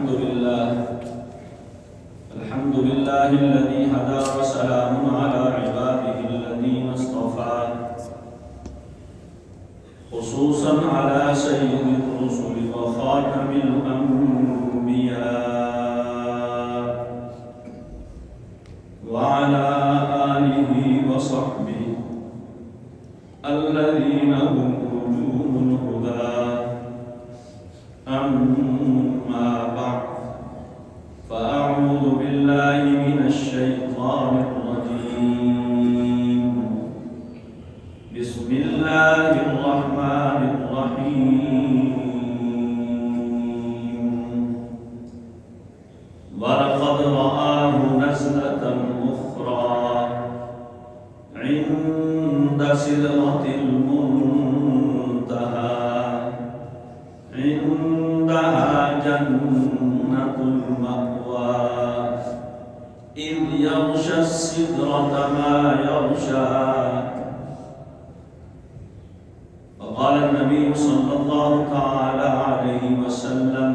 الحمد لله الذي هدى وسلام على عباده الذين اصطفى خصوصا على سيد الرسل وخاتم الأنبياء وعلى آله وصحبه الذين هم نجوم الهدى أما بعد فأعوذ بالله من الشيطان الرجيم بسم الله الرحمن الرحيم ولقد رآه نزلة أخرى عند سدرة المنتهى عندها جنة المأوى إذ يغشى السدرة ما يغشى وقال النبي صلى الله تعالى عليه وسلم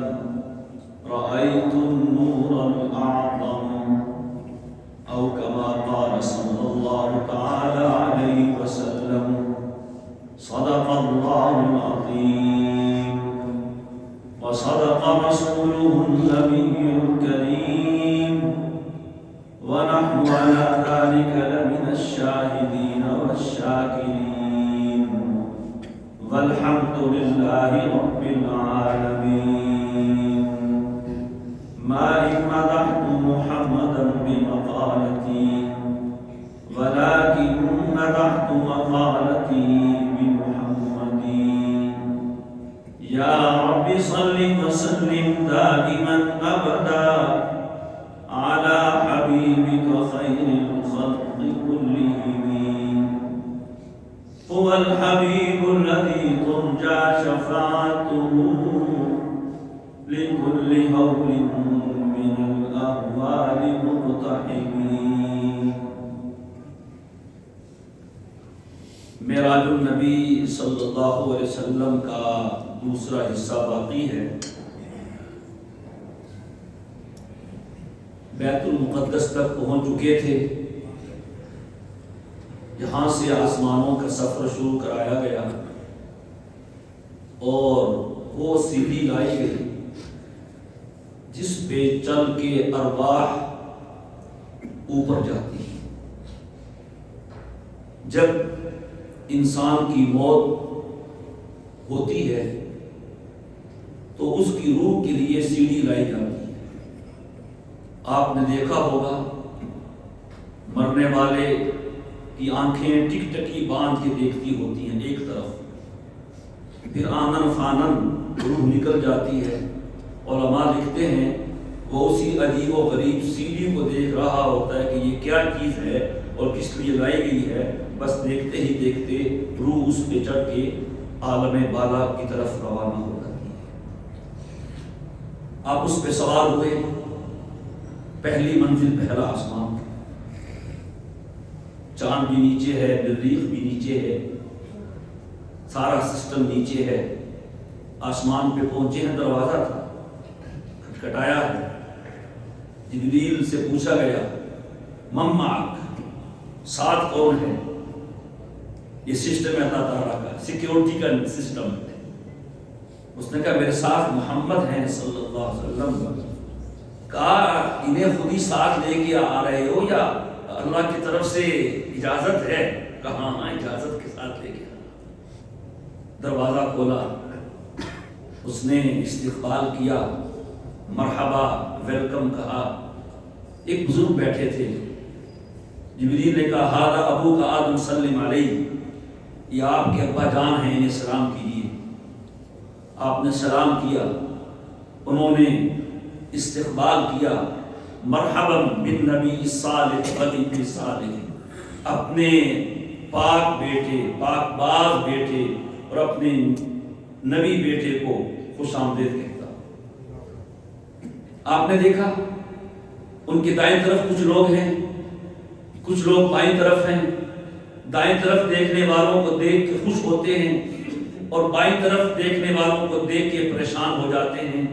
رأيت النور الأعظم أو كما قال صلى الله تعالى عليه وسلم صدق الله العظيم وصدق رسوله النبي الكريم ونحن على ذلك لمن الشاهدين والشاكرين والحمد لله رب العالمين ما إن مدحت محمدا بمقالتي ولكن مدحت مقالتي بمحمد يا رب صل وسلم دائما أبدا على حبيبك خير الخلق كلهم هو الحبيب الذي ترجى شفاعته لكل هول من الأهوال مقتحمين معراج النبی صلی اللہ علیہ وسلم کا دوسرا حصہ باقی ہے۔ بیت المقدس تک پہنچ چکے تھے، یہاں سے آسمانوں کا سفر شروع کرایا گیا اور وہ سیڑھی لائی گئی جس پہ چل کے ارواح اوپر جاتی ہیں۔ جب انسان کی موت ہوتی ہے تو اس کی روح کے لیے سیڑھی لائی جاتی ہے۔ آپ نے دیکھا ہوگا مرنے والے کی آنکھیں ٹک ٹکی باندھ کے دیکھتی ہوتی ہیں ایک طرف، پھر آنن فانن روح نکل جاتی ہے۔ علماء لکھتے ہیں وہ اسی عجیب و غریب سیڑھی کو دیکھ رہا ہوتا ہے کہ یہ کیا چیز ہے اور کس لیے لائی گئی ہے، بس دیکھتے ہی دیکھتے روح اس پہ چڑھ کے عالم بالا کی طرف روانہ ہو جاتی ہے۔ آپ اس پہ سوار ہوئے، پہلی منزل پہلا آسمان، چاند بھی نیچے ہے، مریخ بھی نیچے ہے، سارا سسٹم نیچے ہے۔ آسمان پہ پہنچے ہیں، دروازہ تھا، کھٹکھٹایا ہے۔ جبریل سے پوچھا گیا من معک، ساتھ کون ہے؟ یہ سسٹم ہے اللہ تعالیٰ کا، سیکیورٹی کا سسٹم ہے۔ اس نے کہا میرے ساتھ محمد ہیں صلی اللہ علیہ وسلم۔ کہا انہیں خود ہی ساتھ لے کے آ رہے ہو یا اللہ کی طرف سے اجازت ہے؟ کہا ہاں اجازت کے ساتھ لے کے آ۔ دروازہ کھولا، اس نے استقبال کیا، مرحبا ویلکم کہا۔ ایک بزرگ بیٹھے تھے، جبریل نے کہا ہذا ابو کا آدم سلم علیہ، یہ آپ کے ابا جان ہیں، انہیں سلام کیجیے۔ آپ نے سلام کیا، انہوں نے استقبال کیا، مرحبا بالنبی صالح ابن صالح، اپنے پاک بیٹے، پاک باز بیٹے اور اپنے نبی بیٹے کو خوش آمدید کہتا۔ آپ نے دیکھا ان کے دائیں طرف کچھ لوگ ہیں، کچھ لوگ بائیں طرف ہیں۔ دائیں طرف دیکھنے والوں کو دیکھ کے خوش ہوتے ہیں اور بائیں طرف دیکھنے والوں کو دیکھ کے پریشان ہو جاتے ہیں۔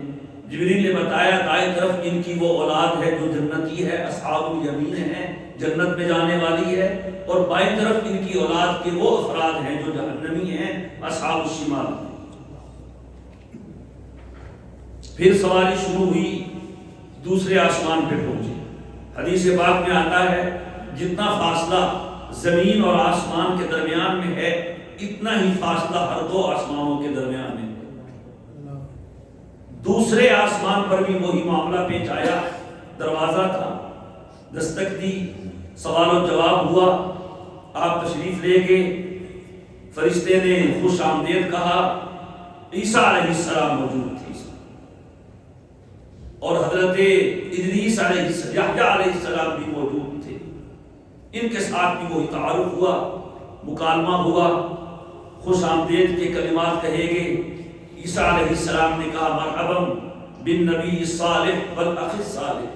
جبریل نے بتایا دائیں طرف ان کی وہ اولاد ہے جو جنتی ہے، اصحاب الیمین ہے، جنت میں جانے والی ہے، اور بائیں طرف ان کی اولاد کے وہ افراد ہیں جو جہنمی ہیں، اصحاب الشمال۔ پھر سواری شروع ہوئی، دوسرے آسمان پہ پہنچے۔ حدیث پاک میں آتا ہے جتنا فاصلہ زمین اور آسمان کے درمیان میں ہے اتنا ہی فاصلہ ہر دو آسمانوں کے درمیان ہے۔ دوسرے آسمان پر بھی وہی معاملہ پیش آیا، دروازہ تھا، دستک دی، سوال و جواب ہوا، آپ تشریف لے گئے، فرشتے نے خوش آمدید کہا، عیسیٰ علیہ السلام موجود تھے، اور حضرت ادریس علیہ السلام، یحییٰ علیہ السلام بھی موجود تھے۔ ان کے ساتھ بھی وہی تعارف ہوا، مکالمہ ہوا، خوش آمدید کے کلمات کہے گئے۔ عیسیٰ علیہ السلام نے کہا مرحبا بالنبی الصالح والاخ الصالح،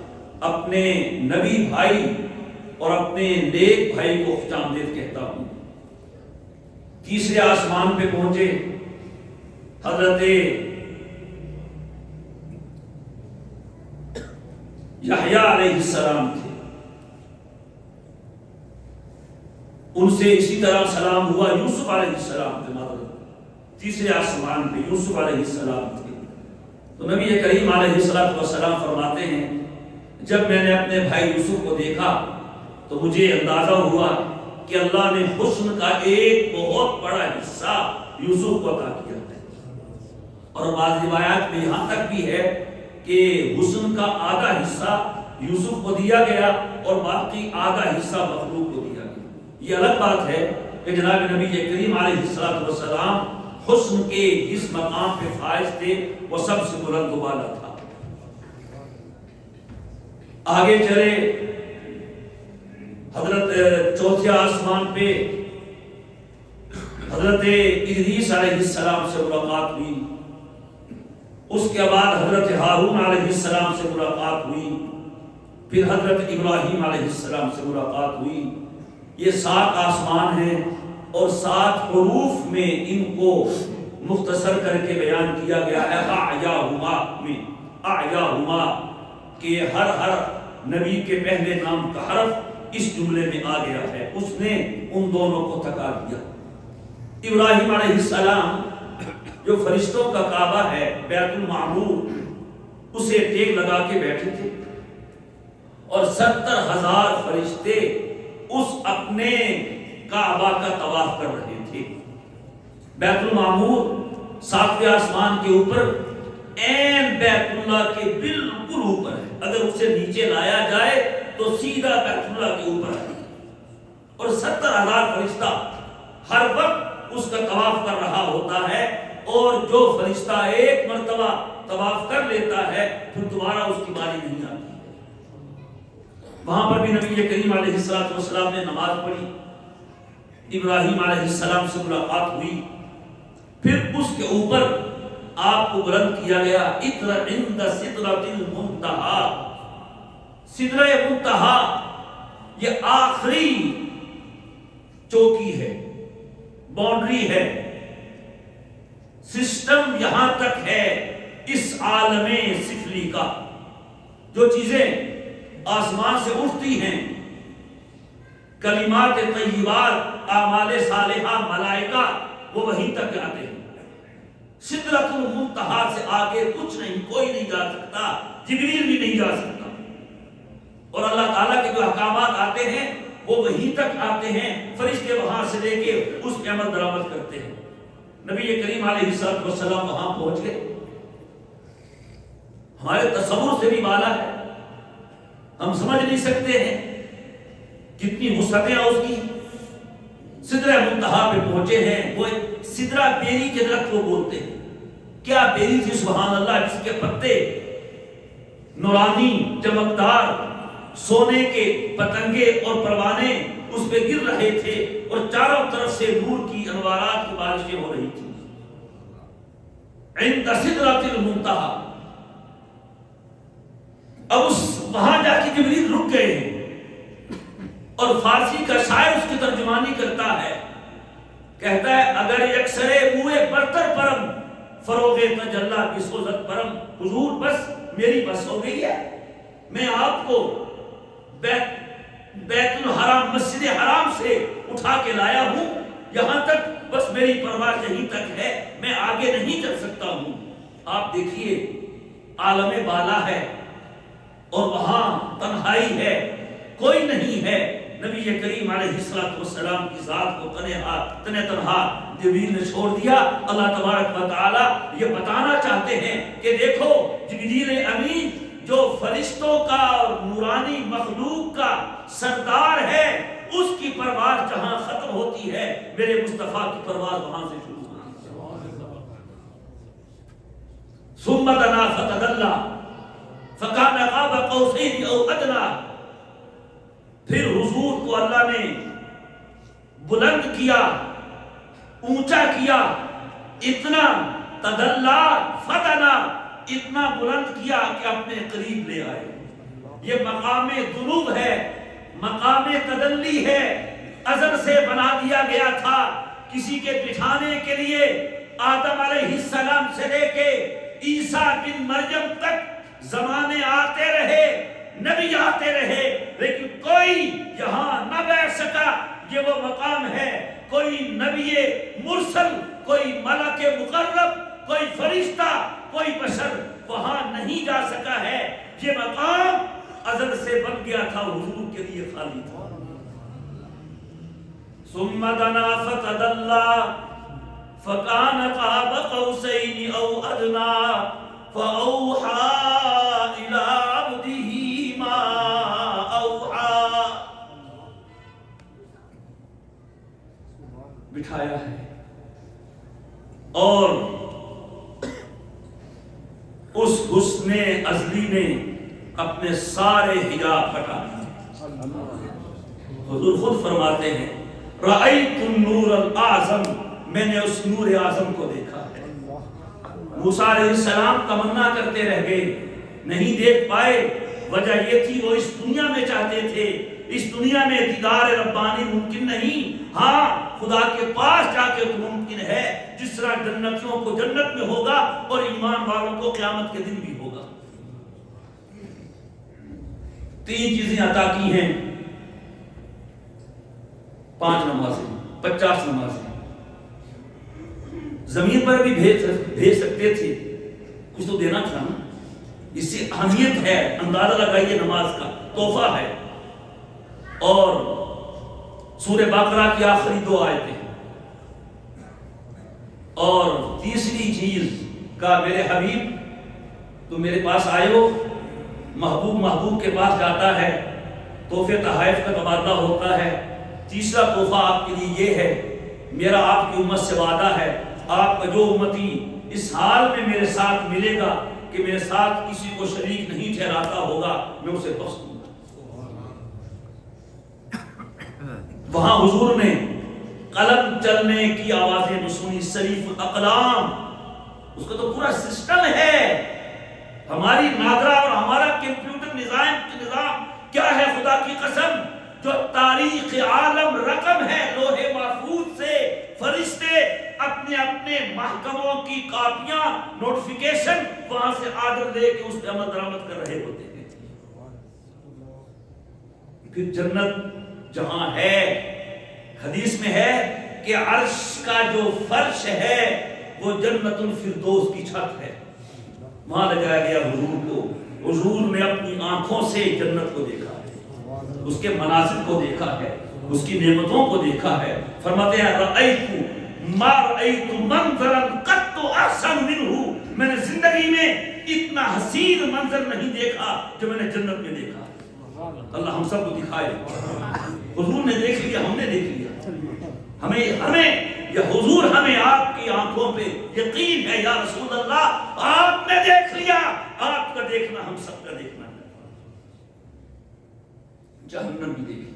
اپنے نبی بھائی اور اپنے نیک بھائی کو خوش آمدید کہتا ہوں۔ تیسرے آسمان پہ پہنچے، حضرت یحییٰ علیہ السلام تھے، ان سے اسی طرح سلام ہوا۔ یوسف علیہ السلام تھے، تیسرے آسمان پہ یوسف علیہ السلام تھے۔ تو نبی کریم علیہ السلام فرماتے ہیں جب میں نے اپنے بھائی یوسف کو دیکھا تو مجھے اندازہ ہوا کہ اللہ نے حسن کا ایک بہت بڑا حصہ یوسف کو عطا کیا ہے، اور بعض روایات میں یہاں تک بھی ہے کہ حسن کا آدھا حصہ یوسف کو دیا گیا اور باقی آدھا حصہ مخلوق کو دیا گیا۔ یہ الگ بات ہے کہ جناب نبی کریم علیہ السلام حسن کے جس مقام پہ فائز تھے وہ سب سے بلند و بالا تھا۔ آگے چلے، حضرت چوتھے آسمان پہ حضرت ادریس علیہ السلام سے ملاقات ہوئی، اس کے بعد حضرت ہارون علیہ السلام سے ملاقات ہوئی، پھر حضرت ابراہیم علیہ السلام سے ملاقات ہوئی۔ یہ 7 آسمان ہیں، اور 7 حروف میں ان کو مختصر کر کے بیان کیا گیا ہے، اعیاہما میں، اعیاہما کہ ہر نبی کے پہلے نام کا حرف اس جملے میں آ گیا ہے، اس نے ان دونوں کو تھکا دیا۔ ابراہیم علیہ السلام جو فرشتوں کا کعبہ ہے، بیت المعمور، اسے ٹیک لگا کے بیٹھے تھے، اور 70,000 فرشتے اس اپنے کعبہ کا طواف کر رہے تھے۔ بیت المعمور 7ویں آسمان کے اوپر، عین بیت اللہ کے بالکل اوپر ہے، اگر اسے نیچے لایا جائے تو سیدھا بیت اللہ کے اوپر ہے، اور 70,000 فرشتہ ہر وقت اس کا طواف کر رہا ہوتا ہے، اور جو فرشتہ ایک مرتبہ طواف کر لیتا ہے پھر دوبارہ اس کی باری نہیں آتی ہے۔ وہاں پر بھی نبی کریم علیہ السلام نے نماز پڑھی، ابراہیم علیہ السلام سے ملاقات ہوئی، پھر اس کے اوپر آپ کو بلند کیا گیا، اقرأ عند سدرۃ المنتہی۔ سدرہ منتہا یہ آخری چوکی ہے، باؤنڈری ہے، سسٹم یہاں تک ہے اس عالم سفلی کا۔ جو چیزیں آسمان سے اٹھتی ہیں، کلمات طیبات، اعمال صالحہ، ملائکہ، وہ وہیں تک آتے ہیں۔ سدرۃ المنتہا سے آگے کچھ نہیں، کوئی نہیں جا سکتا، جبریل بھی نہیں جا سکتا، اور اللہ تعالیٰ کے جو احکامات آتے ہیں وہ وہیں تک آتے ہیں، فرشتے وہاں سے لے کے اس پہ عمل درآمد کرتے ہیں۔ نبی کریم علیہ السلام وہاں پہنچ گئے، ہمارے تصور سے بھی بالا ہے، ہم سمجھ نہیں سکتے ہیں کتنی وسعتیں اس کی۔ سدرہ منتہا پہ پہنچے ہیں، وہ سدرہ بیری کے درخت کو بولتے ہیں۔ کیا بیری تھی سبحان اللہ، جس کے پتے نورانی چمکدار سونے کے پتنگے اور پروانے اس پہ گر رہے تھے، اور چاروں طرف سے نور کی انوارات کی بارشیں ہو رہی تھی۔ عند سدرۃ المنتہا، اب وہاں جا کے جبریل رک گئے ہیں، اور فارسی کا شاعر اس کی ترجمانی کرتا ہے، کہتا ہے اگر یکسرے موئے برتر پرم فروغ تجلی بسوزت برم، حضور بس میری بس ہو گئی ہے، میں آپ کو بیت الحرام مسجد حرام سے اٹھا کے لایا ہوں، یہاں تک بس میری پرواز یہیں تک ہے، میں آگے نہیں چل سکتا ہوں۔ آپ دیکھیے عالم بالا ہے اور وہاں تنہائی ہے، کوئی نہیں ہے، نبی کریم علیہ السلام کی ذات کو تنہا جبریل نے چھوڑ دیا۔ اللہ تبارک و تعالی یہ بتانا چاہتے ہیں کہ دیکھو جبریل امین جو فرشتوں کا اور نورانی مخلوق کا سردار ہے، اس کی پرواز جہاں ختم ہوتی ہے، میرے مصطفیٰ کی پرواز وہاں سے شروع ہوتی ہے۔ ثم دنا فتدلی فکان قاب قوسین او ادنی، پھر حضور کو اللہ نے بلند کیا، اونچا کیا، اتنا تدلا فدنا، اتنا بلند کیا کہ اپنے قریب لے آئے۔ یہ مقام دنو ہے، مقام تدلی ہے، ازل سے بنا دیا گیا تھا کسی کے بٹھانے کے لیے۔ آدم علیہ السلام سے لے کے عیسیٰ بن مریم تک زمانے آتے رہے، نبی آتے رہے، لیکن کوئی یہاں نہ بیٹھ سکا۔ یہ وہ مقام ہے، کوئی نبی مرسل، کوئی ملک مقرب، کوئی فرشتہ، کوئی بشر وہاں نہیں جا سکا ہے۔ یہ مقام ازل سے بن گیا تھا، حضور کے لیے خالی تھا۔ ثم دنا فتدلی فکان قاب قوسین او ادنی فأوحى إلى عبده ما أوحى، بٹھایا ہے اور اس حسن ازلی نے اپنے سارے حجاب ہٹا دیے۔ حضور خود فرماتے ہیں رأیت النور الاعظم، میں نے اس نور اعظم کو دیکھا ہے۔ موسیٰ علیہ السلام تمنا کرتے رہ گئے، نہیں دیکھ پائے، وجہ یہ تھی وہ اس دنیا میں چاہتے تھے، اس دنیا میں دیدار ربانی ممکن نہیں، ہاں خدا کے پاس جا کے تو ممکن ہے، جس طرح جنتیوں کو جنت میں ہوگا اور ایمان والوں کو قیامت کے دن بھی ہوگا۔ تین چیزیں عطا کی ہیں، 5 نمازیں، 50 نمازیں، زمین پر بھی بھیج سکتے تھے، کچھ تو دینا تھا نا۔ اس سے اہمیت ہے، اندازہ لگائیے نماز کا تحفہ ہے۔ اور سورہ بقرہ کی آخری 2 آیتیں، اور تیسری چیز کا میرے حبیب تم میرے پاس آئے ہو، محبوب کے پاس جاتا ہے، تحفے تحائف کا تبادلہ ہوتا ہے۔ تیسرا تحفہ آپ کے لیے یہ ہے، میرا آپ کی امت سے وعدہ ہے، آپ کا جو امتی اس حال میں میرے ساتھ ملے گا کہ میرے ساتھ کسی کو شریک نہیں ٹھہراتا ہوگا، میں اسے بخش دوں گا۔ وہاں حضور نے قلم چلنے کی آوازیں جو سنی، شریف الاقلام، اس کا تو پورا سسٹم ہے۔ ہماری نادرا اور ہمارا کمپیوٹر نظام کیا ہے؟ خدا کی قسم، جو تاریخ عالم رقم ہے، لوح محفوظ سے فرشتے اپنے اپنے محکموں کی کاپیاں، نوٹیفیکیشن وہاں سے آرڈر لے کے اس پہ عمل درآمد کر رہے ہوتے ہیں۔ پھر جنت جہاں ہے، حدیث میں ہے کہ عرش کا جو فرش ہے وہ جنت الفردوس کی چھت ہے، وہاں لگایا گیا حضور کو۔ حضور نے اپنی آنکھوں سے جنت کو دیکھا ہے، اس کے مناظر کو دیکھا ہے، اس کی نعمتوں کو دیکھا ہے۔ فرماتے ہیں رأیت ما رأیت منظرا قط احسن منہ، میں نے زندگی میں اتنا حسین منظر نہیں دیکھا جو میں نے جنت میں دیکھا۔ اللہ ہم سب کو دکھائے، حضور نے دیکھ لیا، ہم نے دیکھ لیا، ہمیں یہ حضور ہمیں آپ کی آنکھوں پہ یقین ہے یا رسول اللہ، آپ نے دیکھ لیا، آپ کا دیکھنا ہم سب کا دیکھنا ہے۔ جہنم بھی دیکھی،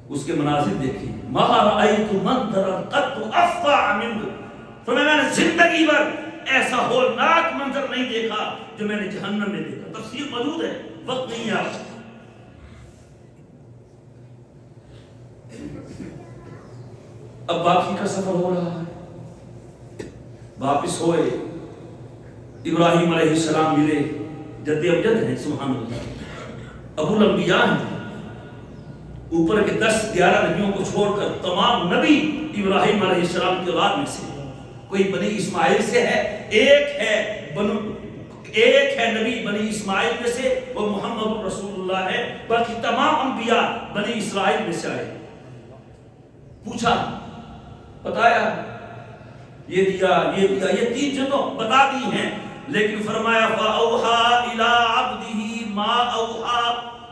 اس کے مناظر دیکھیں، ما رأیت منظرا قط افظع منہ، تو میں نے زندگی بھر ایسا ہولناک منظر نہیں دیکھا جو میں نے جہنم میں دیکھا۔ تفسیر موجود ہے، وقت نہیں ہے۔ اب واپسی کا سفر ہو رہا ہے، واپس ہوئے، ابراہیم علیہ السلام ملے، جد امجد ہیں، سبحان اللہ، ابو الانبیاء ہیں، اوپر کے 10-11 نبیوں کو چھوڑ کر تمام نبی ابراہیم علیہ السلام کی اولاد میں سے، کوئی بنی اسماعیل سے ہے، ایک ہے نبی بنی اسماعیل میں سے، وہ محمد رسول اللہ ہے، باقی تمام انبیاء بنی اسرائیل میں سے آئے۔ پوچھا، بتایا، یہ دیا، یہ 3 چیزوں بتا دی ہیں، لیکن فرمایا فَأَوْحَا إِلَىٰ عَبْدِهِ مَا أَوْحَا،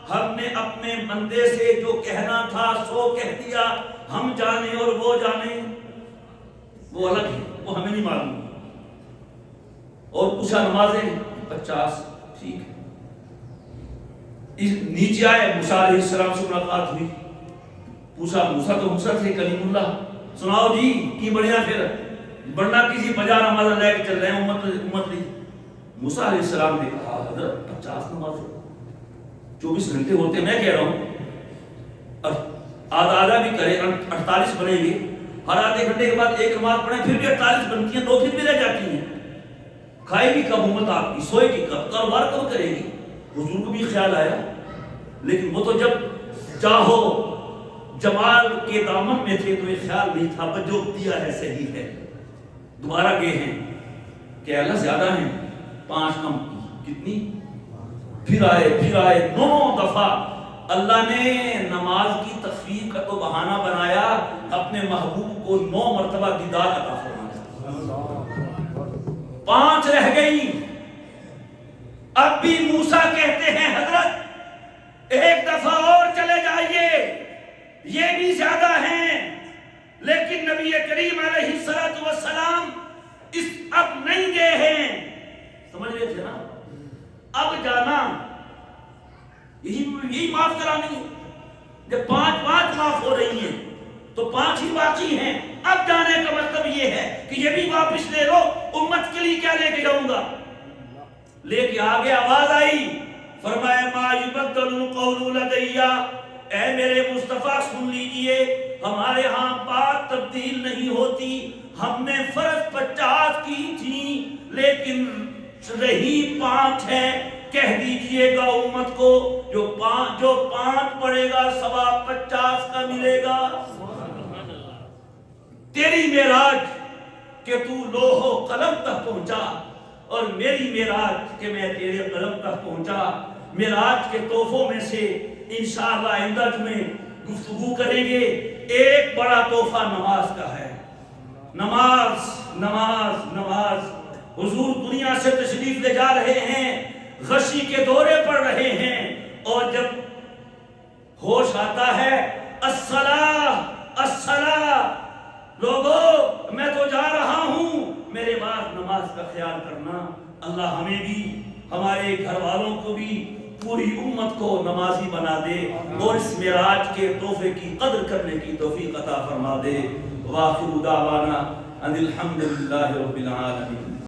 ہم نے اپنے بندے سے جو کہنا تھا سو کہہ دیا، ہم جانے اور وہ جانے، وہ الگ ہے، وہ ہمیں نہیں معلوم۔ اور پوچھا نمازیں 50، ٹھیک ہے۔ نیچے آئے، موسیٰ علیہ السلام سے ملاقات ہوئی، پوچھا، موسیٰ تو موسیٰ تھے کلیم اللہ، سناؤ جی کی بڑھیا، پھر بڑھنا کسی 50 نمازیں لے کے چل رہے ہیں امت لی۔ موسیٰ علیہ السلام نے کہا حضرت 50 نمازیں 24 گھنٹے ہوتے، میں کہہ رہا ہوں آدھا بھی کرے 48 بنے گی، ہر آدھے گھنٹے کے بعد ایک نماز پڑھیں پھر بھی 48 بنتی ہیں، 2 پھر بھی رہ جاتی ہیں۔ کھائے گی کب امت آپ کی، سوئے گی کب، کاروبار کب کرے گی؟ حضور کو بھی خیال آیا، لیکن وہ تو جب چاہو جمال کے دامن میں تھے تو یہ خیال نہیں تھا، پر جو دیا ہے صحیح ہے۔ دوبارہ گئے ہیں کہ اللہ زیادہ ہیں، 5 کم، کتنی؟ پھر آئے 9 دفعہ۔ اللہ نے نماز کی تخفیف کا تو بہانہ بنایا، اپنے محبوب کو 9 مرتبہ دیدار عطا فرمایا، 5 رہ گئی۔ اب بھی موسیٰ کہتے ہیں حضرت 1 دفعہ اور چلے جائیے، یہ بھی زیادہ ہیں، لیکن نبی کریم علیہ السلام اب نہیں گئے ہیں، سمجھ رہے تھے نا، اب جانا یہی معاف کرانی ہے، جب 5 معاف ہو رہی ہیں تو 5 ہی باقی ہیں، اب جانے کا مطلب یہ ہے کہ یہ بھی واپس لے لو، امت کے لیے کیا لے کے جاؤں گا؟ لے کے آگے آواز آئی، فرمایا ما یبدل القول لدی، اے میرے مصطفیٰ سن لیجئے، ہمارے ہاں بات تبدیل نہیں ہوتی، ہم نے فرض 50 کی تھی لیکن رہی 5 ہے، کہہ دیجئے گا امت کو جو 5 پڑے گا ثواب 50 کا ملے گا۔ تیری معراج کہ تو لوح و قلم تک پہنچا، اور میری معراج کہ میں تیرے قلم تک پہنچا۔ معراج کے تحفوں میں سے انشاءاللہ آئندہ جمعے گفتگو کریں گے، ایک بڑا تحفہ نماز کا ہے۔ نماز نماز نماز، حضور دنیا سے تشریف لے جا رہے ہیں، غشی کے دورے پڑ رہے ہیں، اور جب ہوش آتا ہے الصلاۃ الصلاۃ، لوگوں میں تو جا رہا ہوں، میرے بعد نماز کا خیال کرنا۔ اللہ ہمیں بھی، ہمارے گھر والوں کو بھی، پوری امت کو نمازی بنا دے، اور اس معراج کے تحفے کی قدر کرنے کی توفیق عطا فرما دے۔ وآخر دعوانا ان الحمد للہ رب العالمین۔